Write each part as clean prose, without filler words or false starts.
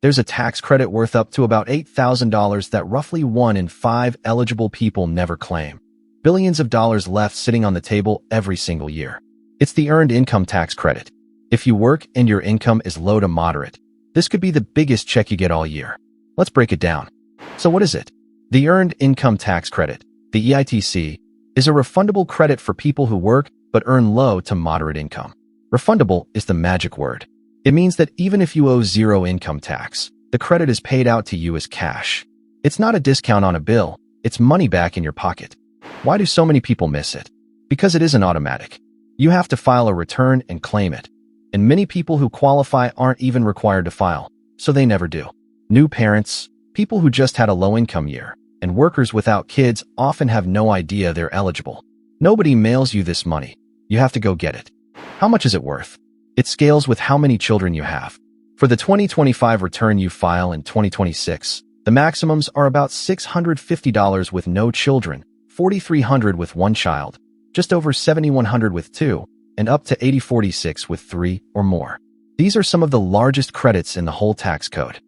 There's a tax credit worth up to about $8,000 that roughly 1 in 5 eligible people never claim. Billions of dollars left sitting on the table every single year. It's the Earned Income Tax Credit. If you work and your income is low to moderate, this could be the biggest check you get all year. Let's break it down. So what is it? The Earned Income Tax Credit, the EITC, is a refundable credit for people who work but earn low to moderate income. Refundable is the magic word. It means that even if you owe zero income tax, the credit is paid out to you as cash. It's not a discount on a bill, it's money back in your pocket. Why do so many people miss it? Because it isn't automatic. You have to file a return and claim it. And many people who qualify aren't even required to file, so they never do. New parents, people who just had a low-income year, and workers without kids often have no idea they're eligible. Nobody mails you this money. You have to go get it. How much is it worth? It scales with how many children you have. For the 2025 return you file in 2026, the maximums are about $650 with no children, $4,300 with one child, just over $7,100 with two, and up to $8,046 with three or more. These are some of the largest credits in the whole tax code.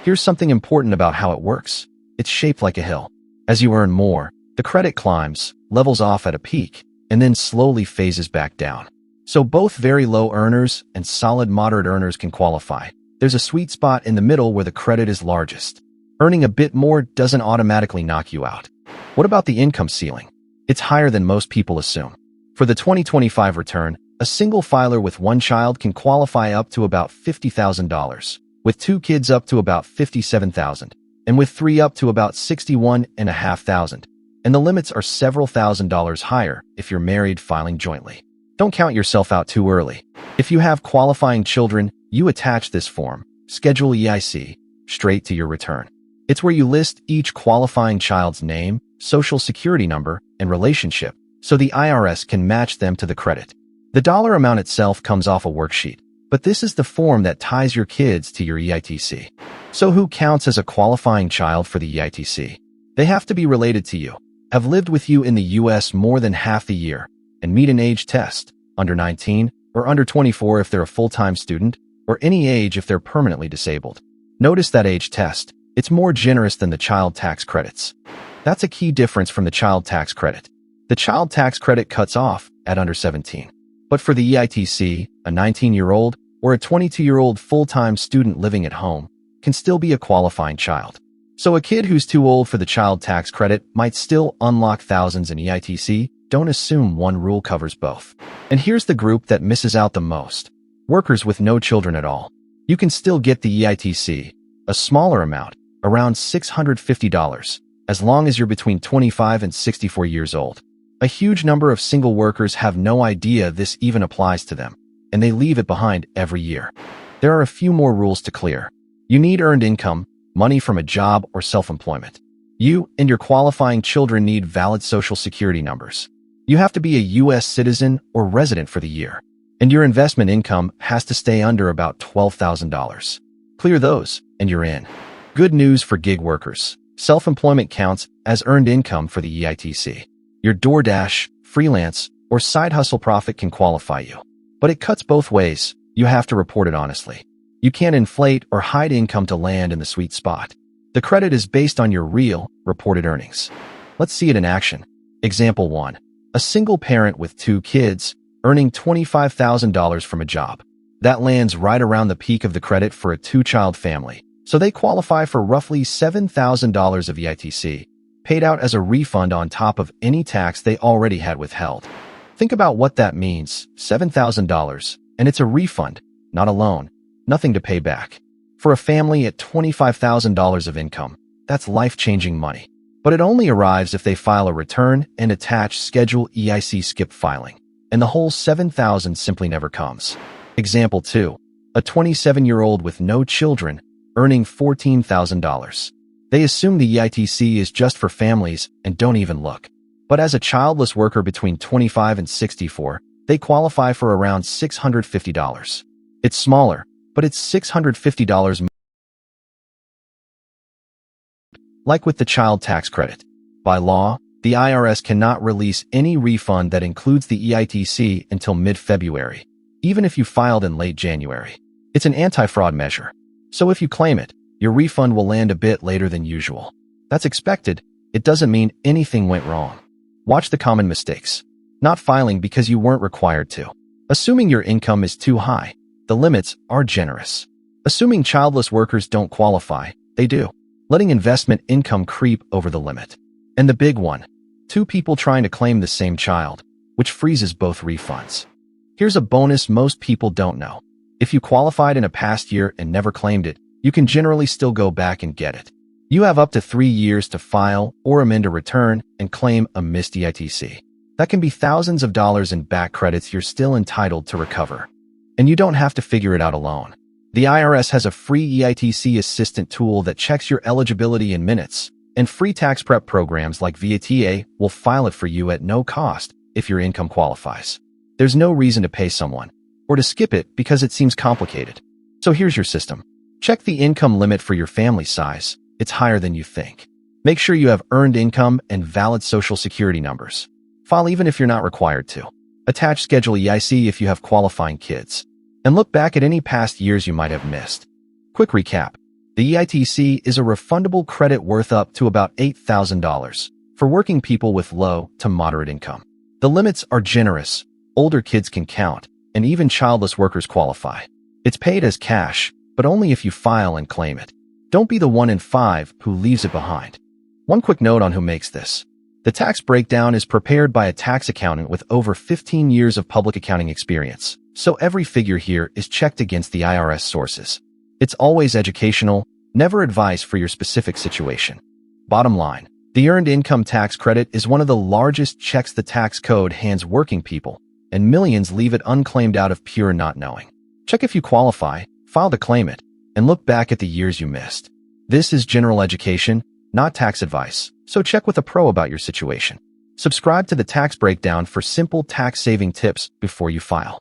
Here's something important about how it works. It's shaped like a hill. As you earn more, the credit climbs, levels off at a peak, and then slowly phases back down. So both very low earners and solid moderate earners can qualify. There's a sweet spot in the middle where the credit is largest. Earning a bit more doesn't automatically knock you out. What about the income ceiling? It's higher than most people assume. For the 2025 return, a single filer with one child can qualify up to about $50,000, with two kids up to about $57,000, and with three up to about $61,500. And the limits are several $1,000s higher if you're married filing jointly. Don't count yourself out too early. If you have qualifying children, you attach this form, Schedule EIC, straight to your return. It's where you list each qualifying child's name, social security number, and relationship, so the IRS can match them to the credit. The dollar amount itself comes off a worksheet, but this is the form that ties your kids to your EITC. So who counts as a qualifying child for the EITC? They have to be related to you, have lived with you in the U.S. more than half the year, and meet an age test, under 19 or under 24 if they're a full-time student, or any age if they're permanently disabled. Notice that age test. It's more generous than the child tax credits. That's a key difference from the child tax credit. The child tax credit cuts off at under 17. But for the EITC, a 19-year-old or a 22-year-old full-time student living at home can still be a qualifying child. So a kid who's too old for the child tax credit might still unlock thousands in EITC. Don't assume one rule covers both. And here's the group that misses out the most. Workers with no children at all. You can still get the EITC, a smaller amount, around $650, as long as you're between 25 and 64 years old. A huge number of single workers have no idea this even applies to them, and they leave it behind every year. There are a few more rules to clear. You need earned income, money from a job or self-employment. You and your qualifying children need valid social security numbers. You have to be a U.S. citizen or resident for the year, and your investment income has to stay under about $12,000. Clear those, and you're in. Good news for gig workers. Self-employment counts as earned income for the EITC. Your DoorDash, freelance, or side hustle profit can qualify you. But it cuts both ways. You have to report it honestly. You can't inflate or hide income to land in the sweet spot. The credit is based on your real, reported earnings. Let's see it in action. Example 1. A single parent with two kids, earning $25,000 from a job. That lands right around the peak of the credit for a two-child family, so they qualify for roughly $7,000 of EITC, paid out as a refund on top of any tax they already had withheld. Think about what that means, $7,000, and it's a refund, not a loan, nothing to pay back. For a family at $25,000 of income, that's life-changing money. But it only arrives if they file a return and attach Schedule EIC skip filing, and the whole $7,000 simply never comes. Example 2. A 27-year-old with no children, earning $14,000. They assume the EITC is just for families and don't even look. But as a childless worker between 25 and 64, they qualify for around $650. It's smaller, but it's $650 more. Like with the child tax credit. By law, the IRS cannot release any refund that includes the EITC until mid-February, even if you filed in late January. It's an anti-fraud measure. So if you claim it, Your refund will land a bit later than usual. That's expected. It doesn't mean anything went wrong. Watch the common mistakes. Not filing because you weren't required to. Assuming your income is too high. The limits are generous. Assuming childless workers don't qualify. They do. Letting investment income creep over the limit. And the big one. 2 people trying to claim the same child, which freezes both refunds. Here's a bonus most people don't know. If you qualified in a past year and never claimed it, you can generally still go back and get it. You have up to 3 years to file or amend a return and claim a missed EITC. That can be thousands of dollars in back credits you're still entitled to recover. And you don't have to figure it out alone. The IRS has a free EITC assistant tool that checks your eligibility in minutes, and free tax prep programs like VATA will file it for you at no cost if your income qualifies. There's no reason to pay someone or to skip it because it seems complicated. So here's your system. Check the income limit for your family size. It's higher than you think. Make sure you have earned income and valid Social Security numbers. File even if you're not required to. Attach Schedule EIC if you have qualifying kids. And look back at any past years you might have missed. Quick recap. The EITC is a refundable credit worth up to about $8,000 for working people with low to moderate income. The limits are generous. Older kids can count, and even childless workers qualify. It's paid as cash, but only if you file and claim it. Don't be the 1 in 5 who leaves it behind. One quick note on who makes this. The tax breakdown is prepared by a tax accountant with over 15 years of public accounting experience, so every figure here is checked against the IRS sources. It's always educational, never advice for your specific situation. Bottom line, the Earned Income Tax Credit is one of the largest checks the tax code hands working people, and millions leave it unclaimed out of pure not knowing. Check if you qualify, file to claim it, and look back at the years you missed. This is general education, not tax advice, so check with a pro about your situation. Subscribe to the Tax Breakdown for simple tax-saving tips before you file.